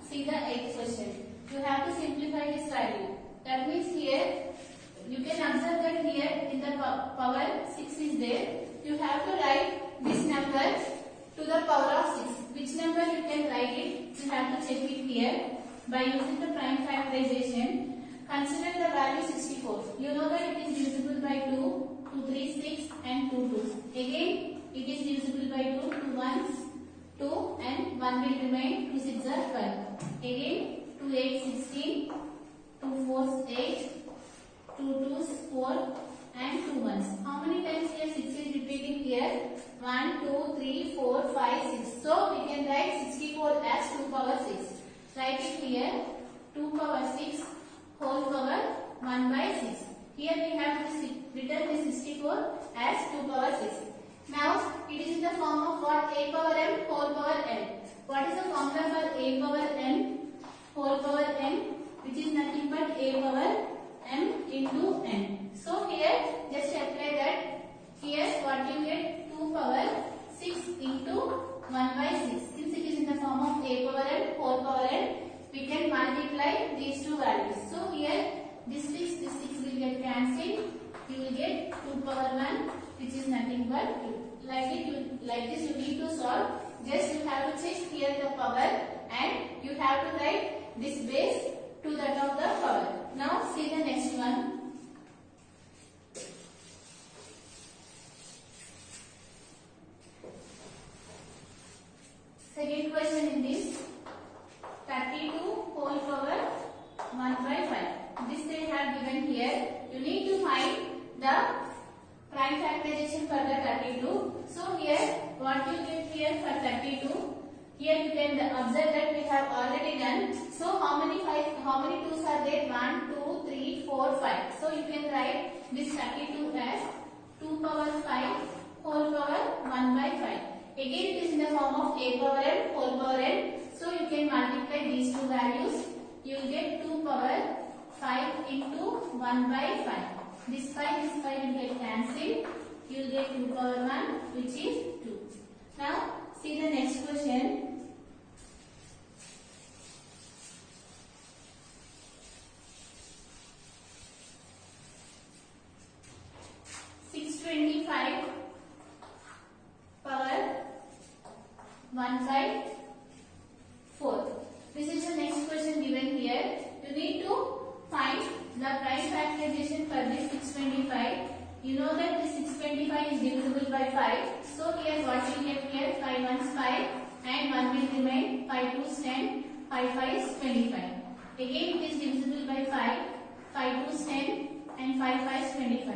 see the eighth question. You have to simplify this value. That means here you can observe that here in the power 6 is there. You have to write this number to the power of 6. Which number you can write it? You have to check it here by using the prime factorization. Consider the value 64. You know that it is divisible by 2, 2 3 6 and 2 2s. Again it is divisible by 2, 2 1s 2 and 1 will remain, 2 6 are 12. Again 2 8 16, 2 4s 8, 2 2s 4 and 2 1s. How many times here 6 is repeating here? 1, 2, 3, 4, 5, 6. So we can write 64 as 2 power 6. Write it here 2 power 6 whole power 1 by 6. Here we have written the 64 as 2 power 6. Now it is in the form of what? A power m whole power n. What is the formula for a power n whole power n? Which is nothing but a power m into n. So here just apply that. Here what you get? 2 power 6 into 1 by 6. Since it is in the form of a power n whole power n, we can multiply these two values. So here this 6 will get cancelled. You will get 2 power 1, which is nothing but 2. Like this you need to solve. Just you have to check here the power and you have to write this base to that of the power. Now see the next one. Second question in this, 32 whole power 1 by 5. This they have given here. You need to find the prime factorization for the 32. So here what you get here for 32? Here you can observe that we have already done. So how many 2's are there? 1, 2, 3, 4, 5. So you can write this 32 as 2 power 5 whole power 1 by 5. Again it is in the form of a power n whole power n. So you can multiply these two values. You will get 2 power 5 into 1 by 5. This 5 will get cancelled. You will get 2 power 1, which is 2. Now see the next question. Power 1 by 4. This is the next question given here. You need to find the prime factorization for this 625. You know that this 625 is divisible by 5. So here what you get here? 5 1s 5 and 1 will remain. 5 2s 10, 5 5s 25. Again it is divisible by 5. 5 2s 10 and 5 5s 25.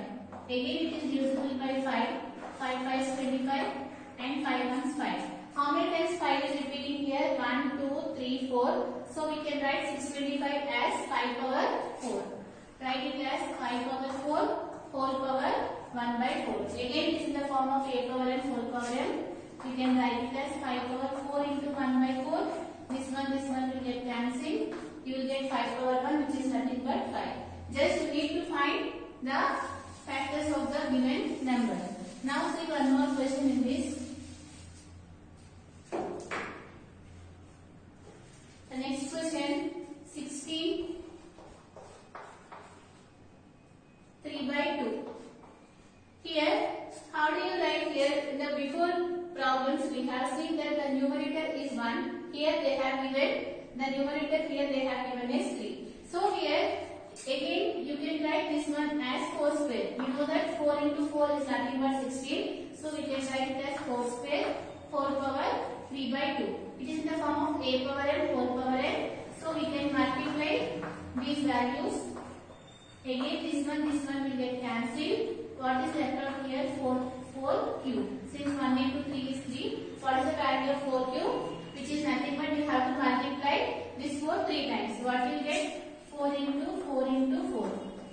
Again it is divisible by 5. 5 5s 25 and 5 1s 5. How many times 5 is repeating here? 1, 2, 3, 4. So we can write 625 as 5 power 4. Write it as 5 power 4 whole power 1 by 4. Again it is in the form of a power n whole power n. We can write it as 5 power 4 into 1 by 4. This one will get cancelled. You will get 5 power 1, which is nothing but 5. Just you need to find the factors of the given number. Now see one more question in this. The next question, 16 3 by 2. Here, how do you write here? In the before problems, we have seen that the numerator is 1. Here they have given the numerator, here they have given as 3. So here, again you can write this one as 4 square. You know that 4 into 4 is nothing but 16. So we can write it as 4 square whole power 3 by 2. It is in the form of a power n whole power n. So we can multiply these values. Again this one will get cancelled. What is left out here? 4 cube. Since 1 into 3 is 3. What is the value of 4 cube? Which is nothing but you have to multiply this 4 3 times. What you get? 4 into 4 into 4.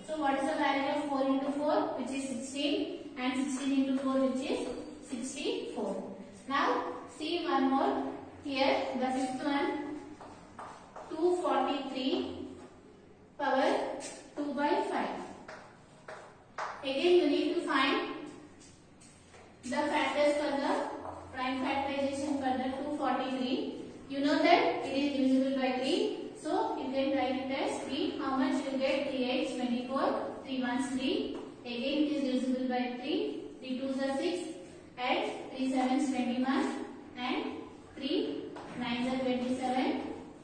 So what is the value of 4 into 4? Which is 16. And 16 into 4, which is 64. Now see one more. Here the fifth one, 243 power 2 by 5. Again you need to find the factors for the prime factorization for the 243. You know that it is divisible by 3. 1s 3. Again it is divisible by 3. 3 2s are 6. Add 3 7s 21 and 3 9s are 27.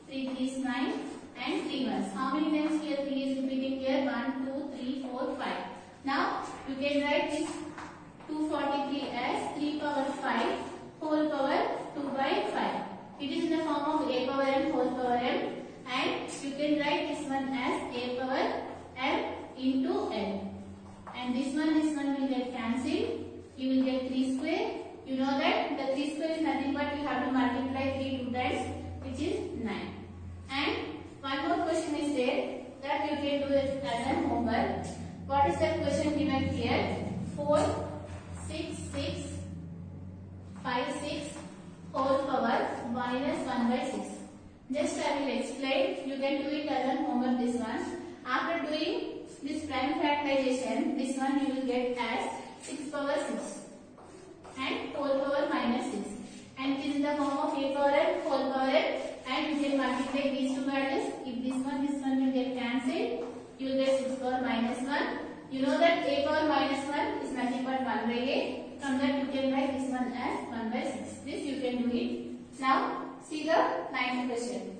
3 3s 9 and 3 1s. How many times here 3 is repeating here? 1 2 3 4 5. Now you can write this 243 as 3 power 5 whole power 2 by 5. It is in the form of a power m whole power m, and you can write this one as a power m into n. And this one will get cancelled. You will get 3 square. You know that the 3 square is nothing but you have to multiply 3 2 times, which is 9. And one more question is there that you can do it as an homework. What is that question given here? 4 6 6 5 6 whole power minus 1 by 6. Just I will explain. You can do it as an homework this one. After doing this prime factorization, this one you will get as 6 power 6 and whole power minus 6. And it is in the form of a power n whole power n, and you can multiply these two values. If this one will get cancelled, you will get 6 power minus 1. You know that a power minus 1 is nothing but 1 by a. From that you can write this one as 1 by 6. This you can do it. Now see the 9th question.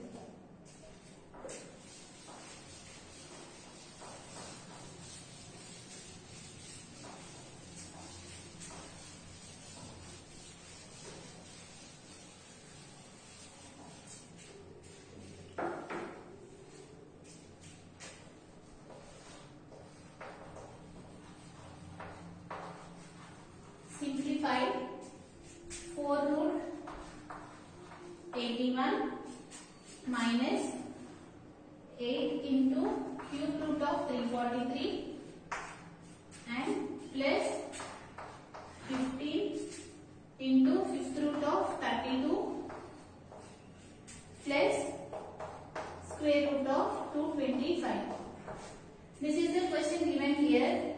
Simplify 4 root 81 minus 8 into cube root of 343 and plus 15 into fifth root of 32 plus square root of 225. This is the question given here.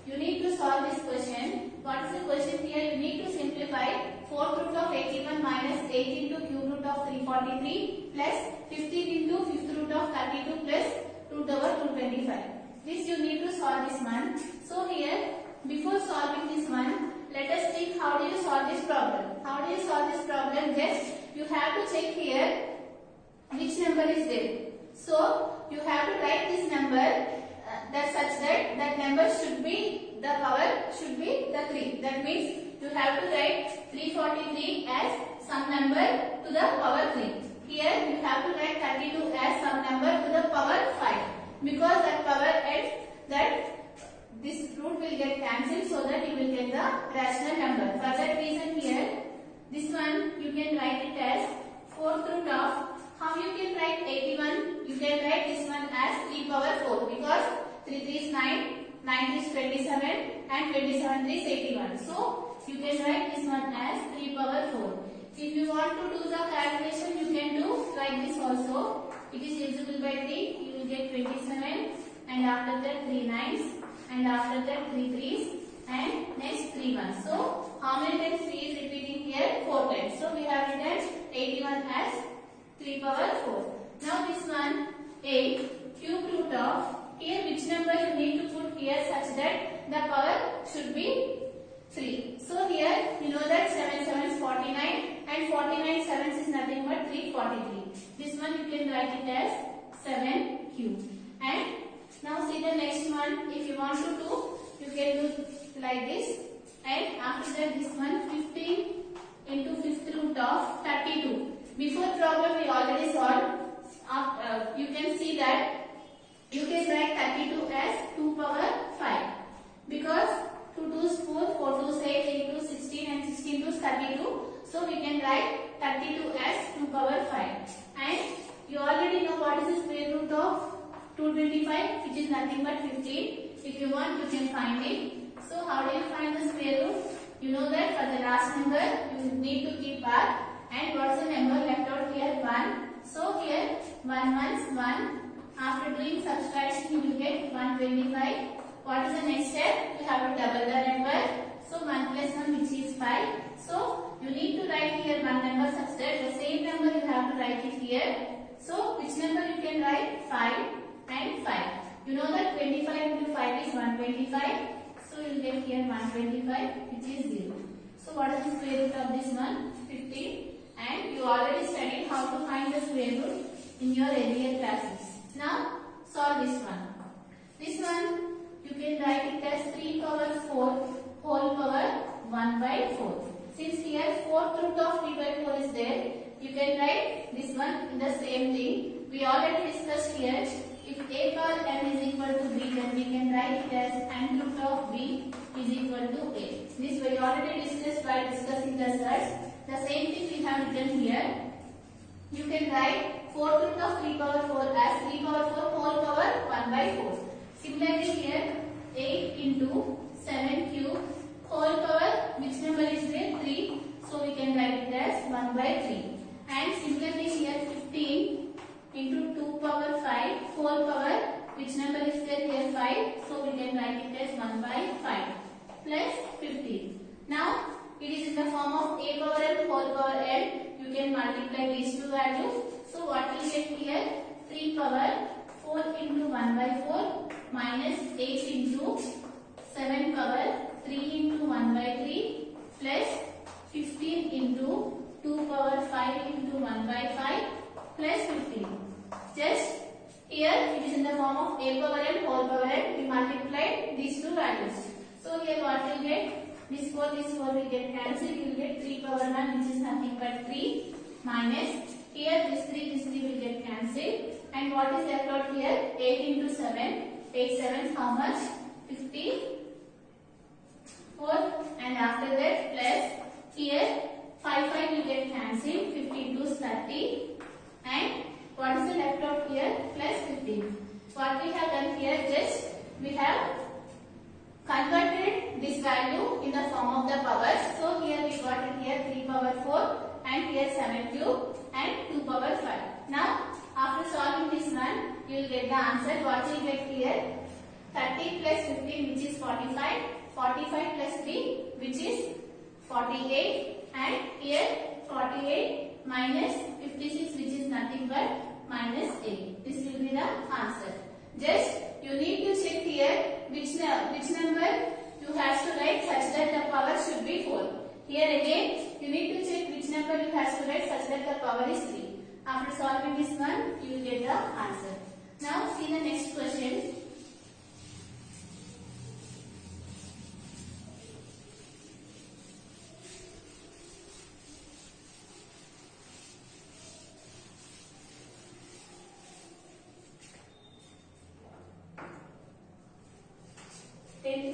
You need to solve this question. What is the question here? You need to simplify 4th root of 81 minus 8 into cube root of 343 plus 15 into 5th root of 32 plus root over 225. This you need to solve this one. So here, before solving this one, let us think how do you solve this problem. How do you solve this problem? Just you have to check here which number is there. So you have to write this number that such that that number should be, the power should be the 3. That means you have to write 343 as some number to the power 3. Here you have to write 32 as some number to the power 5. Because that power ends, that this root will get cancelled, so that you will get the rational number. For that reason here, this one you can write it as 4th root of, how you can write 81? You can write this one as 3 power 4, because 3 3 is 9, 9 is 27 and 27 3 is 81. So you can write this one as 3 power 4. If you want to do the calculation, you can do like this also. It is divisible by 3, you will get 27, and after that 3 9s, and after that 3 3s, and next 3 1s. So how many times 3 is repeating here? 4 times. So we have written 81 as 3 power 4. Now this one 8 cube root of, here which number you need to put here such that the power should be 3. So here you know that 7 7 is 49 and 49 7s is nothing but 343. This one you can write it as 7 cube. And now see the next one. If you want to do, you can do like this. And after that this one 15 into 5th root of 32. Before problem we already solved. You can see that you can write 32 as 2 power 5. Because 2 2's 4, 4 2's 8, 8 2's 16 and 16 2's 32. So we can write 32 as 2 power 5. And you already know what is the square root of 225, which is nothing but 15. If you want, you can find it. So how do you find the square root? You know that for the last number, you need to keep bar. And what's the number left out here? 1. So here 1 1's 1. After doing subtraction, you will get 125. What is the next step? You have to double the number. So 1 plus 1, which is 5. So you need to write here one number such that the same number you have to write it here. So which number you can write? 5 and 5. You know that 25 into 5 is 125. So you will get here 125, which is 0. So what is the square root of this one? 15. And you already studied how to find the square root in your earlier classes. Now solve this one. This one you can write it as 3 power 4 whole power 1 by 4. Since here fourth root of 3 by 4 is there, you can write this one in the same thing. We already discussed here. If a power m is equal to b, then we can write it as n root of b is equal to a. This we already discussed by discussing the surds. The same thing we have written here. You can write 4th root of 3 power 4 as 3 power 4 whole power 1 by 4. Similarly here 8 into 7 cube whole power, which number is there? 3. So we can write it as 1 by 3. And similarly here 15 into 2 power 5 whole power, which number is there here? 5. So we can write it as 1 by 5 plus 15. Now it is in the form of a power n whole power n. You can multiply these two values. So what will get here? 3 power 4 into 1 by 4 minus 8 into 7 power 3 into 1 by 3 plus 15 into 2 power 5 into 1 by 5 plus 15. Just here it is in the form of a power n whole power n. We multiply these two values. So here what will get? This 4 will get cancelled. You will get 3 power 1, which is nothing but 3 minus here this 3 will get cancelled. And what is left out here? 8 into 7. 8 7 how much? 54. And after that plus here 5 will get cancelled. 52 is 30. And what is the left out here? Plus 15. What we have done here, just we have converted this value in the form of the powers. So here we got it here 3 power 4 and here 7 cube and 2 power 5. Now after solving this one, you will get the answer. What you will get here? 30 plus 15, which is 45. 45 plus 3, which is 48. And here 48 minus 56, which is nothing but minus 8. This will be the answer. Just you need to check here which number you have to write such that the power should be 4. Here again you need to check which number you have to write such that the power is 3. After solving this one, you will get the answer. Now see the next question.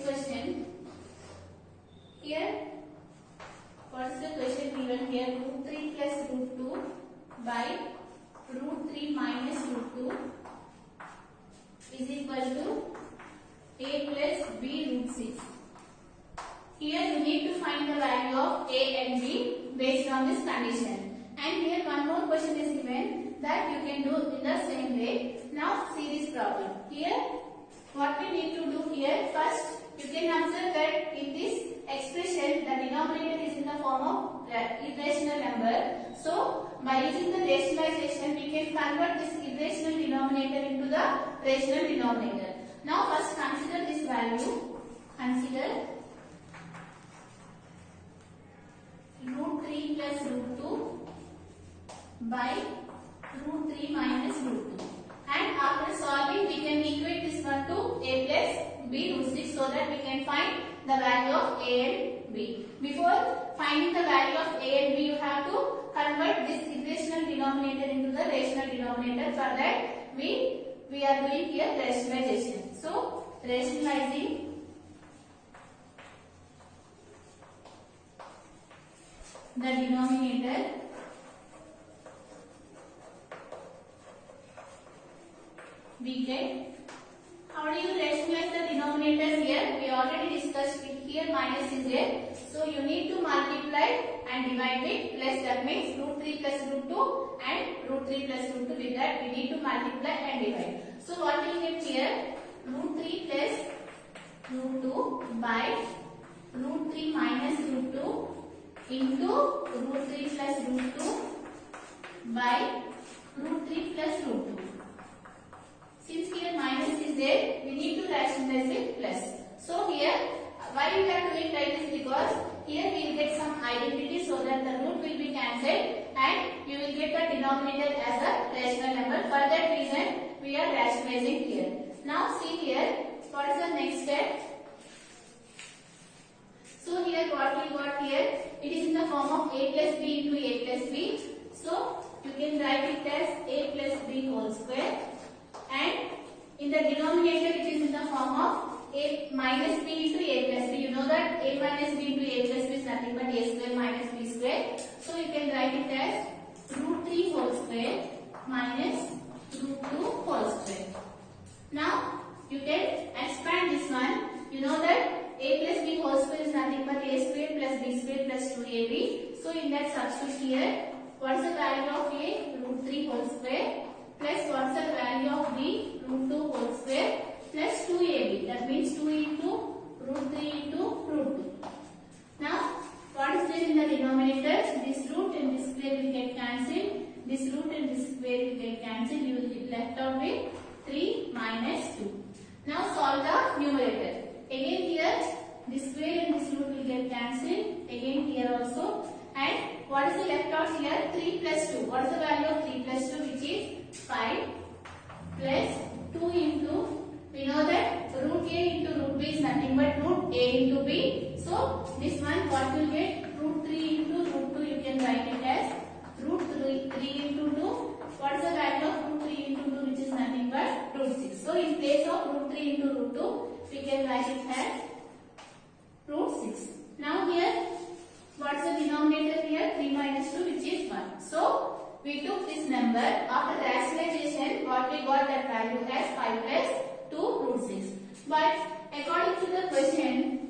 Question. Here, what is the question given here? Root 3 plus root 2 by root 3 minus root 2 is equal to a plus b root 6. Here you need to find the value of a and b based on this condition. And here one more question is given that you can do in the same way. Now see this problem. Here what we need to do here, first you can observe that in this expression the denominator is in the form of irrational number. So by using the rationalization we can convert this irrational denominator into the rational denominator. Now first consider this value. Consider root 3 plus root 2 by root 3 minus root 2. And after solving we can equate this one to a plus b root 6 so that we can find the value of a and b. Before finding the value of a and b, you have to convert this irrational denominator into the rational denominator. For that we are doing here rationalization. So rationalizing the denominator we get. How do you rationalize the denominators here? We already discussed here minus is there. So you need to multiply and divide with plus. That means root 3 plus root 2 and root 3 plus root 2. With that we need to multiply and divide. So what will get here? Root 3 plus root 2 by root 3 minus root 2 into root 3 plus root 2 by root 3 plus root 2. Since here minus is there, we need to rationalize with plus. So here, why we are doing like this? Because here we will get some identity so that the root will be cancelled and you will get the denominator as a rational number. For that reason, we are rationalizing here. Now see here, what is the next step? So here what we got here, it is in the form of a plus b into a plus b. So you can write it as a plus b whole square, and in the denominator it is in the form of a minus b into a plus b. You know that a minus b into a plus b is nothing but a square minus b square. So you can write it as root 3 whole square minus root 2 whole square. Now you can expand this one. You know that a plus b whole square is nothing but a square plus b square plus 2ab. So in that substitute here, what is the value of a? Root 3 whole square plus what is the value of b? Root 2 whole square plus 2ab. That means 2 into root 3 into root 2. Now what is there in the denominator? This root and this square will get cancelled. This root and this square will get cancelled. You will be left out with 3 minus 2. Now solve the numerator. Again here, this square and this root will get cancelled. Again here also. And what is the left out here? 3 plus 2. What is the value of 3 plus 2? Which is 5 plus 2 into, we know that root a into root b is nothing but root a into b. So this one what will get? Root 3 into root 2, you can write it as root 3 into 2. What is the value of root 3 into 2, which is nothing but root 6. So in place of root 3 into root 2, we can write it as root 6. Now here, what is the denominator here? 3 minus 2, which is 1. So we took this number. After rationalization, what we got that value as 5 plus 2 root 6. But according to the question,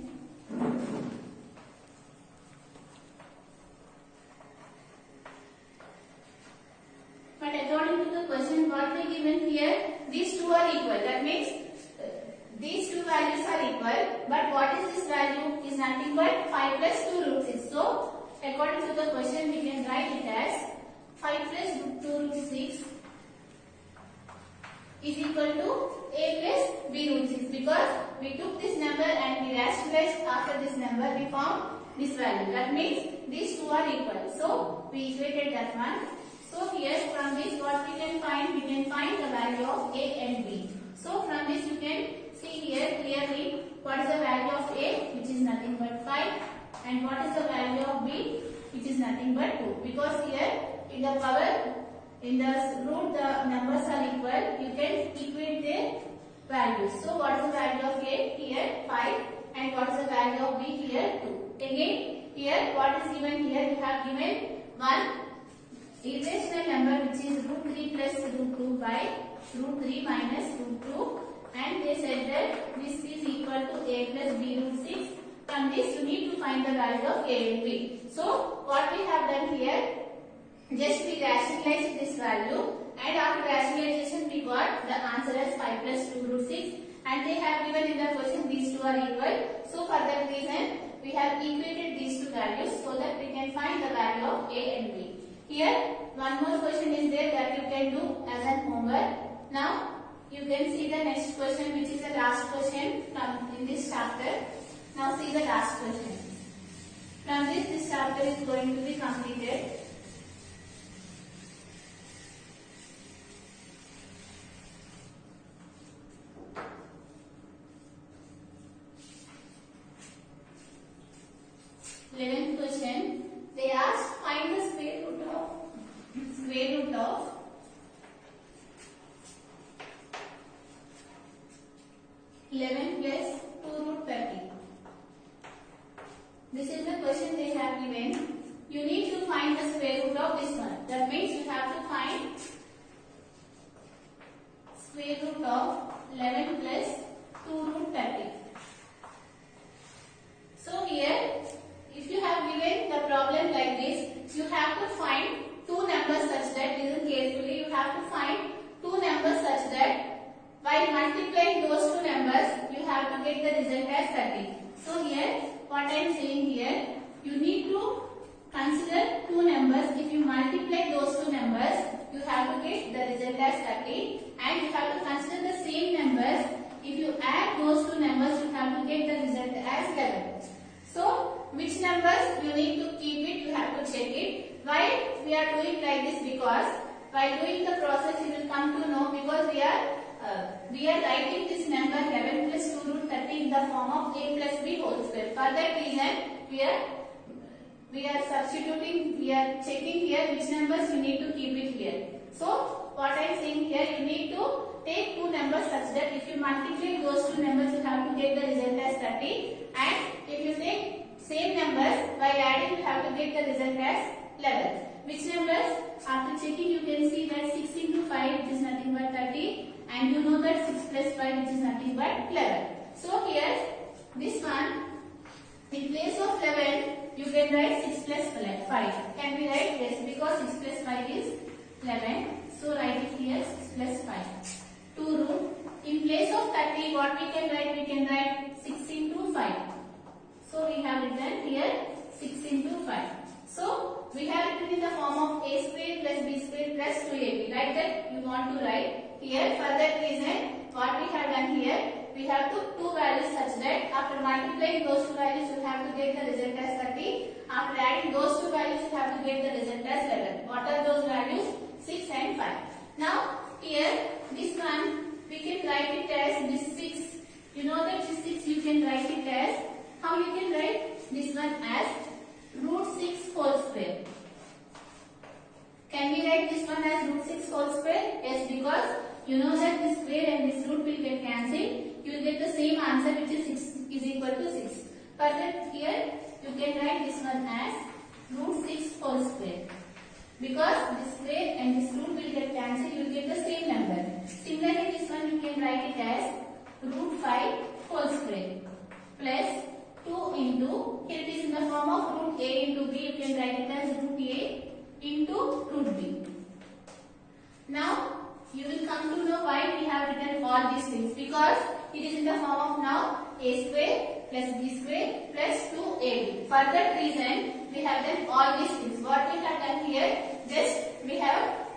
what we given here, these two are equal. That means these two values are equal. But what is this value? Is nothing but 5 plus 2 root 6. So according to the question, we can write it as 5 plus 2 root 6 is equal to a plus b root 6, because we took this number and we rationalized after this number, we found this value. That means these two are equal. So we equated that one. So here from this what we can find? We can find the value of a and b. So from this you can see here clearly what is the value of a, which is nothing but 5, and what is the value of b, which is nothing but 2. Because here in the power, in the root, the numbers are equal. You can equate their values. So what is the value of a? Here 5, and what is the value of b? Here 2. Again here what is given here? You have given one irrational number, which is root 3 plus root 2 by root 3 minus root 2, and they said that this is equal to a plus b root 6. From this you need to find the value of a and b. So what we have done here, just we rationalized this value, and after rationalization we got the answer as 5 plus 2 root 6, and they have given in the question these two are equal. So for that reason we have equated these two values so that we can find the value of a and b. Here one more question is there that you can do as an homework. Now you can see the next question, which is the last question from in this chapter. Now see the last question. From this chapter is going to be completed. Question. They asked find the square root of 11 plus 2 root 30. This is the question they have given. You need to find the square root of this one. That means you have to find square root of 11 plus 2 root 30. So here, if you have given the problem like this, you have to find two numbers such that, listen carefully, you have to find two numbers such that while multiplying those two numbers, you have to get the result as 30. So here, what I am saying here, you need to consider two numbers. If you multiply those two numbers, you have to get the result as 30. And and you have to consider the same numbers. If you add those two numbers, you have to get the result as 11. So, which numbers you need to keep it, you have to check it. Why we are doing like this? Because by doing the process, you will come to know, because we are writing this number 11 plus 2 root 30 in the form of a plus b whole square. For that reason, we are substituting, we are checking here which numbers you need to keep it here. So, what I am saying here, you need to take two numbers such that if you multiply those two numbers, you have to get the result as 30. And if you take same numbers, by adding, you have to get the result as 11. Which numbers? After checking, you can see that 6 into 5, which is nothing but 30. And you know that 6 plus 5, which is nothing but 11. So, here, this one, in place of 11, you can write 6 plus 5. Can we write? Yes, because 6 plus 5 is 11. So, write it here 6 plus 5. 2 root. In place of 30, what we can write? We can write 6 into 5. So, we have written here 6 into 5. So, we have written in the form of a square plus b square plus 2ab. Right, that you want to write here. For that reason, what we have done here, we have took two values such that after multiplying those two values, you have to get the result as 30. After adding those two values, you have to get the result as 11. What are those values? 6 and 5. Now, here, this one, we can write it as this 6. You know that this 6 you can write it as, how you can write this one as root 6 whole square. Can we write this one as root 6 whole square? Yes, because you know that this square and this root will get cancelled. You will get the same answer, which is 6 is equal to 6. For that, here you can write this one as root 6 whole square. Because this square and this root will get cancelled, you will get the same number. Similarly, this one you can write it as root 5 whole square plus 2 into, here it is in the form of root a into b, you can write it as root a into root b. Now, you will come to know why we have written all these things, because it is in the form of now a square plus b square plus 2ab. For that reason, we have done all these things. What we have done here, just we have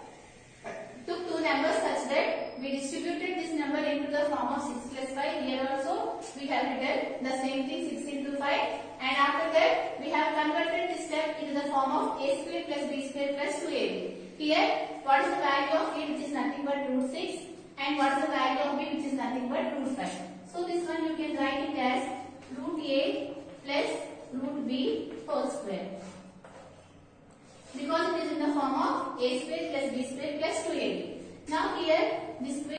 took two numbers such that we distributed this number into the form of 6 plus 5. Here also we have written the same thing, 6 into 5. And after that, we have converted this step into the form of a square plus b square plus 2ab. Here, what is the value of a, which is nothing but root 6, and what is the value of b, which is nothing but root 5. So this one you can write it as root a plus root b whole square, because it is in the form of a square plus b square plus